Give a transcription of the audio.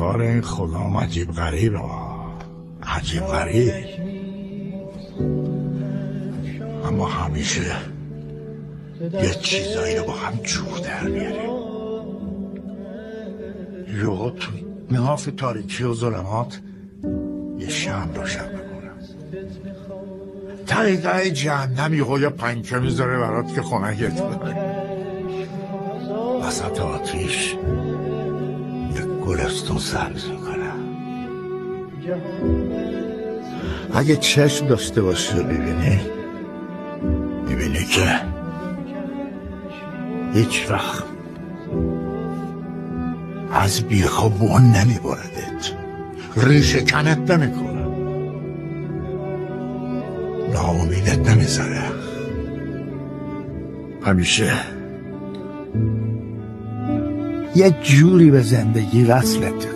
کار این خدام عجیب غریب عجیب غریب، اما همیشه یه چیزایی رو با هم جور در میاره. یهو تو نهاف تاریکی و ظلمات یه شمع روشن میکنم، ته جهنم یهو یه پنکه میذاره برات که خنکت کنه. وسط آتیش یه گلستون سبز میکنه. اگه چشم داشته باشی میبینی که هیچ وقت از بیخوا بون نمیبردت، ریشه کنت نمیکنه، ناامیدت نمیذاره، همیشه یه جوری به زندگی وصلت